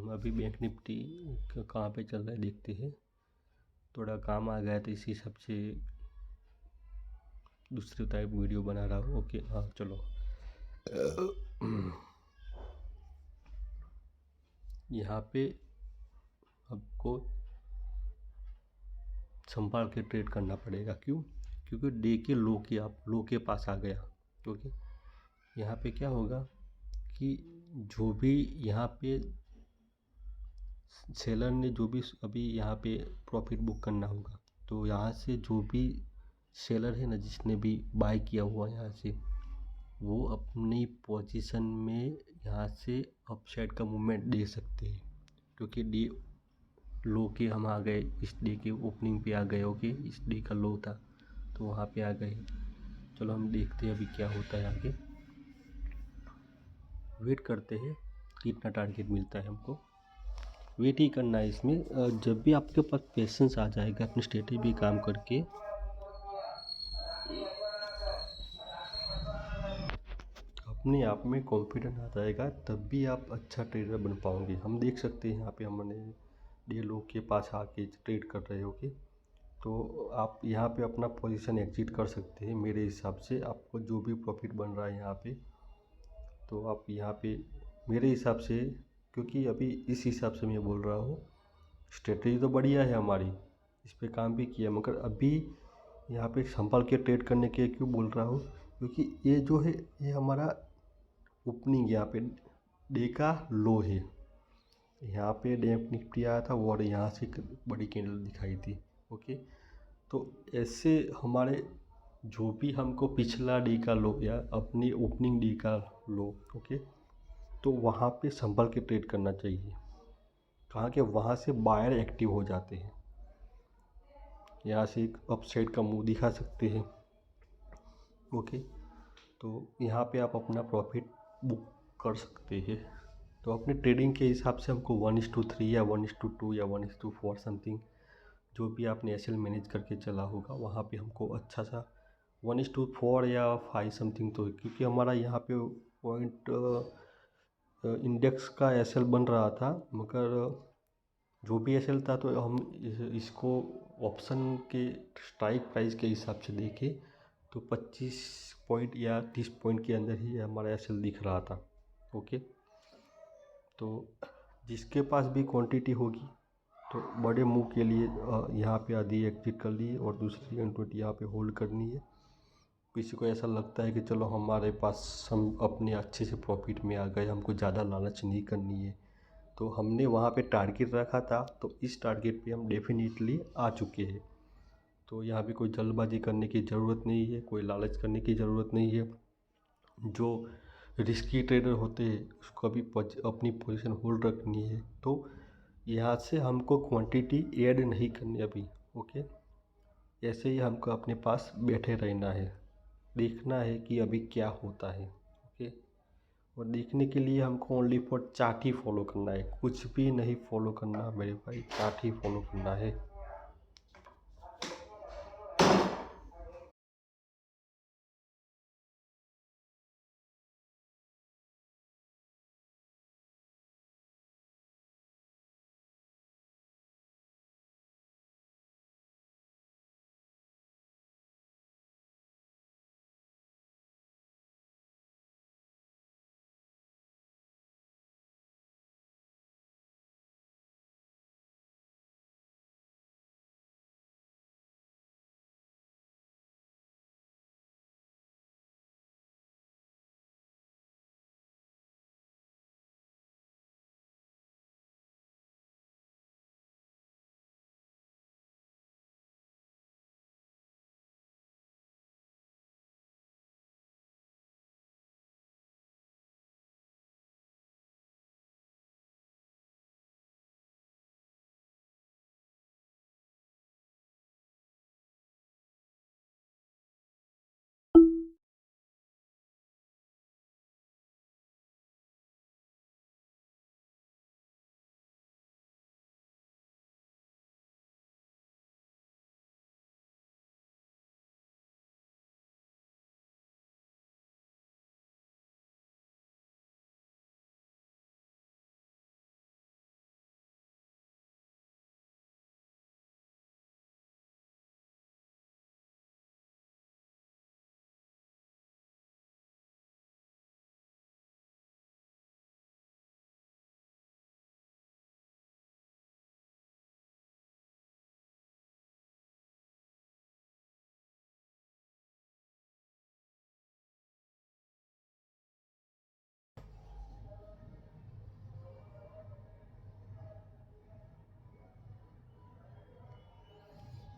अभी bank Nifty कहाँ पे चल रहा है देखते हैं। थोड़ा काम आ गया तो इसी हिसाब से दूसरे टाइप वीडियो बना रहा हूँ। ओके हाँ चलो। यहाँ पे आपको संभाल के ट्रेड करना पड़ेगा। क्यों? क्योंकि डे के लो के पास आ गया। ओके, यहाँ पे क्या होगा कि जो भी यहाँ पे सेलर ने जो भी अभी यहाँ पे प्रॉफिट बुक करना होगा, तो यहाँ से जो भी सेलर है ना, जिसने भी बाय किया हुआ यहाँ से, वो अपनी पोजीशन में यहाँ से अपसाइड का मूवमेंट दे सकते हैं। क्योंकि डे लो के हम आ गए, इस डे के ओपनिंग पे आ गए। ओके, इस डे का लो था तो वहाँ पे आ गए। चलो हम देखते हैं अभी क्या होता है आगे। वेट करते हैं कितना टारगेट मिलता है हमको। वेट ही करना है इसमें। जब भी आपके पास पेशेंस आ जाएगा अपनी स्ट्रेटेजी भी काम करके, अपने आप में कॉन्फिडेंस आ जाएगा, तब भी आप अच्छा ट्रेडर बन पाओगे। हम देख सकते हैं यहाँ पे हमने डे लो के पास आके ट्रेड कर रहे हो कि, तो आप यहाँ पे अपना पोजीशन एग्जिट कर सकते हैं। मेरे हिसाब से आपको जो भी प्रॉफिट बन रहा है यहाँ पे, तो आप यहाँ पे मेरे हिसाब से, क्योंकि अभी इस हिसाब से मैं बोल रहा हूँ, स्ट्रेटजी तो बढ़िया है हमारी, इस पे काम भी किया, मगर अभी यहाँ पे संभाल के ट्रेड करने के क्यों बोल रहा हूँ, क्योंकि ये जो है ये हमारा ओपनिंग यहाँ पे डे का लो है। यहाँ पे बैंक निफ्टी आया था और यहाँ से बड़ी कैंडल दिखाई थी। ओके, तो ऐसे हमारे जो भी हमको पिछला डे का लो या अपनी ओपनिंग डे का लो, ओके, तो वहाँ पे संभल के ट्रेड करना चाहिए। कहाँ के वहाँ से बायर एक्टिव हो जाते हैं, यहाँ से एक अपसाइड का मुंह दिखा सकते हैं। ओके, तो यहाँ पे आप अपना प्रॉफिट बुक कर सकते हैं। तो अपने ट्रेडिंग के हिसाब से हमको 1:3 या 1:2 या 1:4 समथिंग, जो भी आपने एसएल मैनेज करके चला होगा, वहाँ पे हमको अच्छा सा 1:4 या 5 समथिंग, तो क्योंकि हमारा यहाँ पे पॉइंट इंडेक्स का एसएल बन रहा था, मगर जो भी एसएल था तो हम इसको ऑप्शन के स्ट्राइक प्राइस के हिसाब से देखे तो 25 पॉइंट या 30 पॉइंट के अंदर ही हमारा एसएल दिख रहा था। ओके, तो जिसके पास भी क्वांटिटी होगी तो बड़े मूव के लिए यहाँ पे आधी एग्जिट कर ली और दूसरी क्वांटिटी यहाँ पे होल्ड करनी है। किसी को ऐसा लगता है कि चलो हमारे पास हम अपने अच्छे से प्रॉफिट में आ गए, हमको ज़्यादा लालच नहीं करनी है, तो हमने वहाँ पे टारगेट रखा था, तो इस टारगेट पे हम डेफिनेटली आ चुके हैं। तो यहाँ पे कोई जल्दबाजी करने की ज़रूरत नहीं है, कोई लालच करने की ज़रूरत नहीं है। जो रिस्की ट्रेडर होते हैं उसको भी अपनी पोजीशन होल्ड रखनी है। तो यहाँ से हमको क्वांटिटी ऐड नहीं करनी अभी। ओके, ऐसे ही हमको अपने पास बैठे रहना है, देखना है कि अभी क्या होता है। ओके, और देखने के लिए हमको only for chart he follow करना है, कुछ भी नहीं फॉलो करना मेरे भाई, चार्ट ही फॉलो करना है।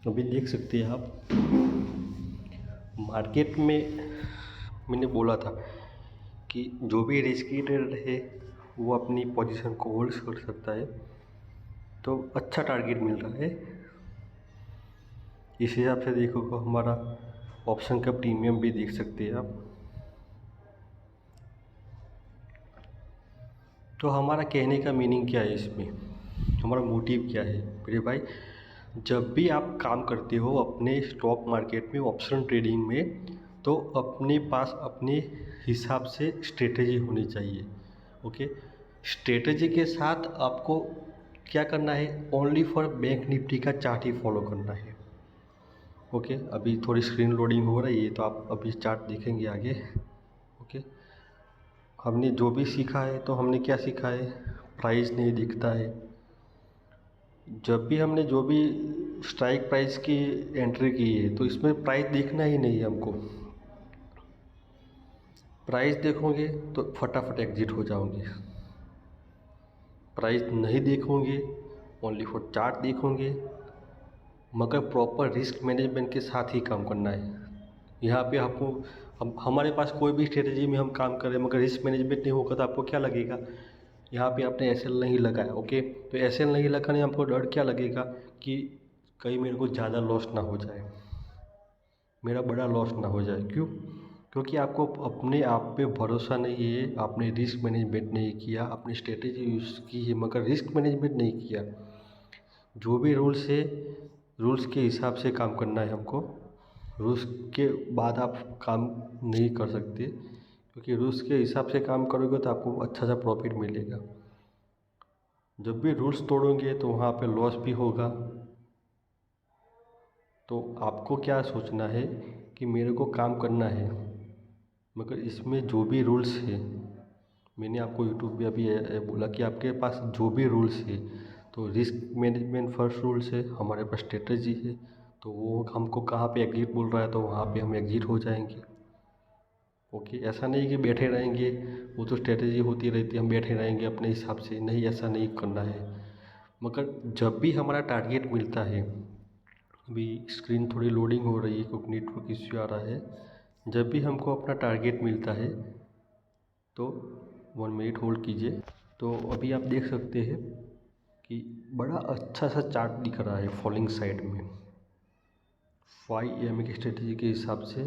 अभी देख सकते हैं आप मार्केट में मैंने बोला था कि जो भी रिस्की ट्रेडर है वो अपनी पोजीशन को होल्ड कर सकता है, तो अच्छा टारगेट मिल रहा है। इस हिसाब से देखो तो हमारा ऑप्शन का प्रीमियम भी देख सकते हैं आप। तो हमारा कहने का मीनिंग क्या है, इसमें हमारा मोटिव क्या है मेरे भाई। जब भी आप काम करते हो अपने स्टॉक मार्केट में, ऑप्शन ट्रेडिंग में, तो अपने पास अपने हिसाब से स्ट्रेटेजी होनी चाहिए। ओके, स्ट्रेटेजी के साथ आपको क्या करना है, ओनली फॉर बैंक निफ्टी का चार्ट ही फॉलो करना है। ओके, अभी थोड़ी स्क्रीन लोडिंग हो रही है तो आप अभी चार्ट देखेंगे आगे। ओके, हमने जो भी सीखा है तो हमने क्या सीखा है, प्राइस नहीं दिखता है। जब भी हमने जो भी स्ट्राइक प्राइस की एंट्री की है तो इसमें प्राइस देखना ही नहीं है हमको। प्राइस देखोगे तो फटाफट एग्जिट हो जाओगे। प्राइस नहीं देखोगे, ओनली फॉर चार्ट देखोगे, मगर प्रॉपर रिस्क मैनेजमेंट के साथ ही काम करना है। यहाँ पे आपको हमारे पास कोई भी स्ट्रेटजी में हम काम करें मगर रिस्क मैनेजमेंट नहीं होगा तो आपको क्या लगेगा, यहाँ पे आपने एसएल नहीं लगाया। ओके, तो एसएल नहीं लगाने में आपको डर क्या लगेगा कि कहीं मेरे को ज़्यादा लॉस ना हो जाए, मेरा बड़ा लॉस ना हो जाए। क्यों? क्योंकि आपको अपने आप पे भरोसा नहीं है, आपने रिस्क मैनेजमेंट नहीं किया, आपने स्ट्रेटेजी यूज़ की है मगर रिस्क मैनेजमेंट नहीं किया। जो भी रूल्स है, रूल्स के हिसाब से काम करना है हमको। रूल्स के बाद आप काम नहीं कर सकते, क्योंकि रूल्स के हिसाब से काम करोगे तो आपको अच्छा सा प्रॉफिट मिलेगा। जब भी रूल्स तोड़ोगे तो वहाँ पे लॉस भी होगा। तो आपको क्या सोचना है कि मेरे को काम करना है, मगर इसमें जो भी रूल्स है, मैंने आपको यूट्यूब पे अभी बोला कि आपके पास जो भी रूल्स है, तो रिस्क मैनेजमेंट फर्स्ट रूल्स है, हमारे पास स्ट्रेटजी है, तो वो हमको कहाँ पे एग्जिट बोल रहा है तो वहाँ पे हम एग्जिट हो जाएंगे। ओके, ऐसा नहीं कि बैठे रहेंगे, वो तो स्ट्रेटजी होती रहती है, हम बैठे रहेंगे अपने हिसाब से, नहीं, ऐसा नहीं करना है। मगर जब भी हमारा टारगेट मिलता है, अभी स्क्रीन थोड़ी लोडिंग हो रही है क्योंकि नेटवर्क इश्यू आ रहा है। जब भी हमको अपना टारगेट मिलता है तो 1 मिनट होल्ड कीजिए। तो अभी आप देख सकते हैं कि बड़ा अच्छा सा चार्ट दिख रहा है फॉलिंग साइड में, 5 AM की स्ट्रेटजी के हिसाब से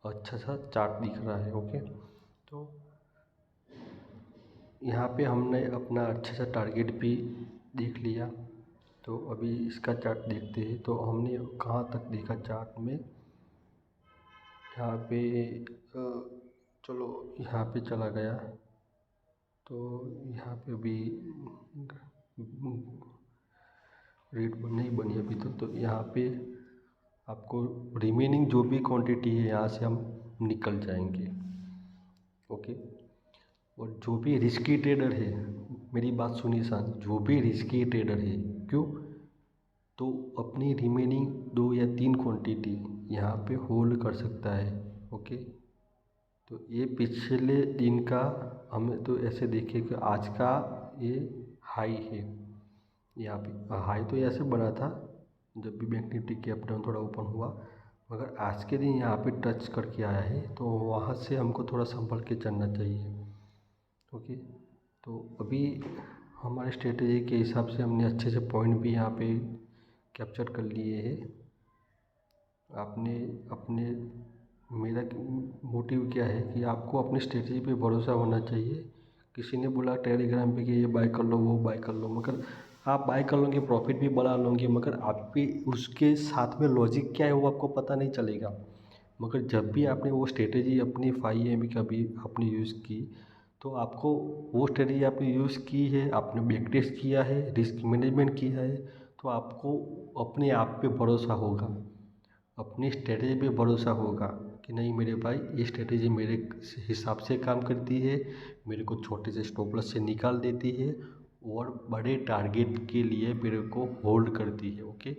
अच्छा सा चार्ट दिख रहा है। ओके, तो यहाँ पे हमने अपना अच्छा सा टारगेट भी देख लिया। तो अभी इसका चार्ट देखते हैं। तो हमने कहाँ तक देखा चार्ट में, यहाँ पे चलो यहाँ पे चला गया। तो यहाँ पे भी रेट नहीं बनी अभी तक। तो यहाँ पे आपको रिमेनिंग जो भी क्वांटिटी है यहाँ से हम निकल जाएंगे। ओके, और जो भी रिस्की ट्रेडर है, मेरी बात सुनिए सान, जो भी रिस्की ट्रेडर है, क्यों, तो अपनी रिमेनिंग 2 या 3 क्वांटिटी यहाँ पे होल्ड कर सकता है। ओके, तो ये पिछले दिन का हमें तो ऐसे देखिए कि आज का ये हाई है। यहाँ पे हाई तो ऐसे बना था जब भी बैंक निफ्टी के अप डाउन थोड़ा ओपन हुआ, मगर आज के दिन यहाँ पे टच करके आया है, तो वहाँ से हमको थोड़ा संभल के चलना चाहिए। ओके, तो अभी हमारे स्ट्रेटजी के हिसाब से हमने अच्छे से पॉइंट भी यहाँ पे कैप्चर कर लिए हैं। आपने अपने, मेरा मोटिव क्या है कि आपको अपनी स्ट्रेटजी पे भरोसा होना चाहिए। किसी ने बोला टेलीग्राम पे कि ये बाय कर लो, वो बाय कर लो, मगर आप बाय कर लोगे, प्रॉफिट भी बढ़ा लोगे, मगर आप भी उसके साथ में लॉजिक क्या है वो आपको पता नहीं चलेगा। मगर जब भी आपने वो स्ट्रेटजी अपनी 5 AM का भी आपने यूज़ की, तो आपको वो स्ट्रेटजी आपने यूज़ की है, आपने बैक टेस्ट किया है, रिस्क मैनेजमेंट किया है, तो आपको अपने आप पे भरोसा होगा, अपनी स्ट्रेटजी पे भरोसा होगा कि नहीं मेरे भाई ये स्ट्रेटजी मेरे हिसाब से काम करती है, मेरे को छोटे से स्टॉप लॉस से निकाल देती है और बड़े टारगेट के लिए मेरे को होल्ड करती है। ओके,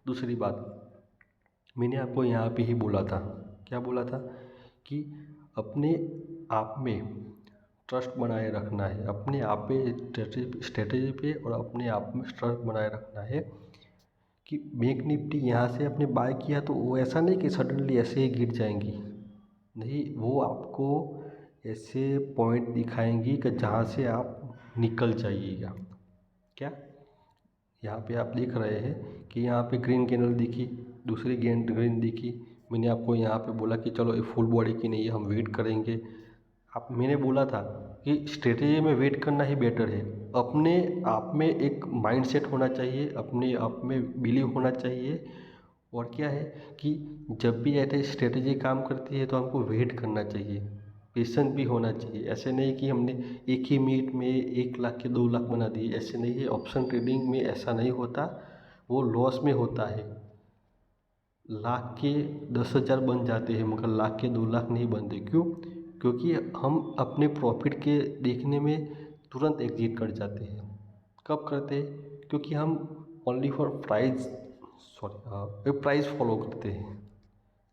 दूसरी बात, मैंने आपको यहाँ पे ही बोला था, क्या बोला था, कि अपने आप में ट्रस्ट बनाए रखना है, अपने आप पे स्ट्रेटजी पे और अपने आप में ट्रस्ट बनाए रखना है कि बैंक निफ्टी यहाँ से आपने बाय किया तो वो ऐसा नहीं कि सडनली ऐसे ही गिर जाएंगी, नहीं, वो आपको ऐसे पॉइंट दिखाएंगी कि जहाँ से आप निकल जाइएगा। क्या यहाँ पे आप देख रहे हैं कि यहाँ पे ग्रीन कैंडल दिखी, दूसरी ग्रीन दिखी, मैंने आपको यहाँ पे बोला कि चलो ये फुल बॉडी की नहीं है, हम वेट करेंगे। आप मैंने बोला था कि स्ट्रेटेजी में वेट करना ही बेटर है। अपने आप में एक माइंडसेट होना चाहिए, अपने आप में बिलीव होना चाहिए। और क्या है कि जब भी ऐसे स्ट्रेटेजी काम करती है तो हमको वेट करना चाहिए, पेशेंस भी होना चाहिए। ऐसे नहीं कि हमने एक ही मिनट में 1 लाख के 2 लाख बना दिए, ऐसे नहीं है। ऑप्शन ट्रेडिंग में ऐसा नहीं होता, वो लॉस में होता है। लाख के 10,000 बन जाते हैं मगर लाख के 2 लाख नहीं बनते। क्यों? क्योंकि हम अपने प्रॉफिट के देखने में तुरंत एग्जिट कर जाते हैं। कब करते हैं? क्योंकि हम ओनली फॉर प्राइस फॉलो करते हैं,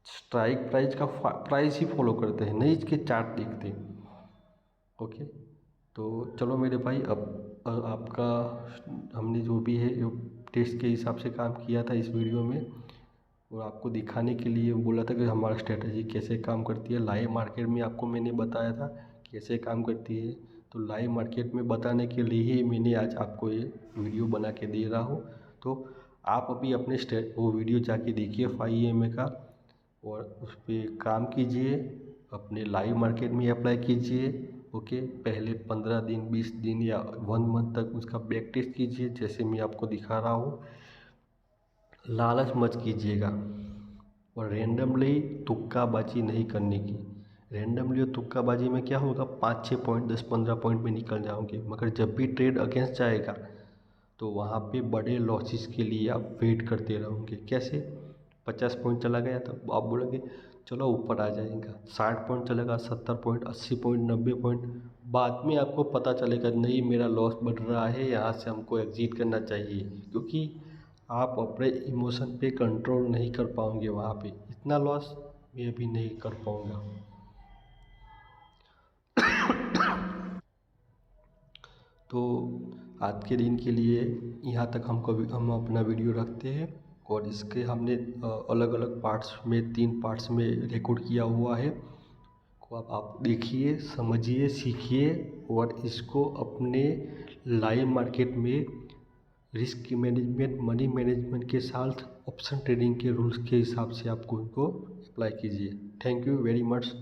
स्ट्राइक प्राइस का प्राइस ही फॉलो करते हैं, नहीं इसके चार्ट देखते। ओके, तो चलो मेरे भाई, अब आपका हमने जो भी है टेस्ट के हिसाब से काम किया था इस वीडियो में, और आपको दिखाने के लिए बोला था कि हमारा स्ट्रेटजी कैसे काम करती है। लाइव मार्केट में आपको मैंने बताया था कैसे काम करती है, तो लाइव मार्केट में बताने के लिए ही मैंने आज आपको ये वीडियो बना के दे रहा हूँ। तो आप अभी अपने वो वीडियो जाके देखिए 5 EMA का, और उस पर काम कीजिए, अपने लाइव मार्केट में अप्लाई कीजिए। ओके, पहले 15 दिन 20 दिन या 1 मंथ तक उसका बैक टेस्ट कीजिए, जैसे मैं आपको दिखा रहा हूँ। लालच मत कीजिएगा, और रेंडमली तुक्काबाजी नहीं करने की। रेंडमली और तुक्काबाजी में क्या होगा, 5-6 पॉइंट 10-15 पॉइंट में निकल जाओगे, मगर जब भी ट्रेड अगेंस्ट जाएगा तो वहाँ पे बड़े लॉसेस के लिए आप वेट करते रहोगे। कैसे? 50 पॉइंट चला गया तो आप बोलोगे चलो ऊपर आ जाएगा, 60 पॉइंट चलेगा, 70 पॉइंट, 80 पॉइंट, 90 पॉइंट, बाद में आपको पता चलेगा नहीं मेरा लॉस बढ़ रहा है, यहाँ से हमको एग्जिट करना चाहिए। क्योंकि आप अपने इमोशन पे कंट्रोल नहीं कर पाओगे, वहाँ पे इतना लॉस मैं अभी नहीं कर पाऊँगा। तो आज के दिन के लिए यहाँ तक हम अपना वीडियो रखते हैं, और इसके हमने अलग अलग पार्ट्स में 3 पार्ट्स में रिकॉर्ड किया हुआ है। को आप देखिए, समझिए, सीखिए, और इसको अपने लाइव मार्केट में रिस्क मैनेजमेंट, मनी मैनेजमेंट के साथ ऑप्शन ट्रेडिंग के रूल्स के हिसाब से आपको इनको अप्लाई कीजिए। Thank you very much.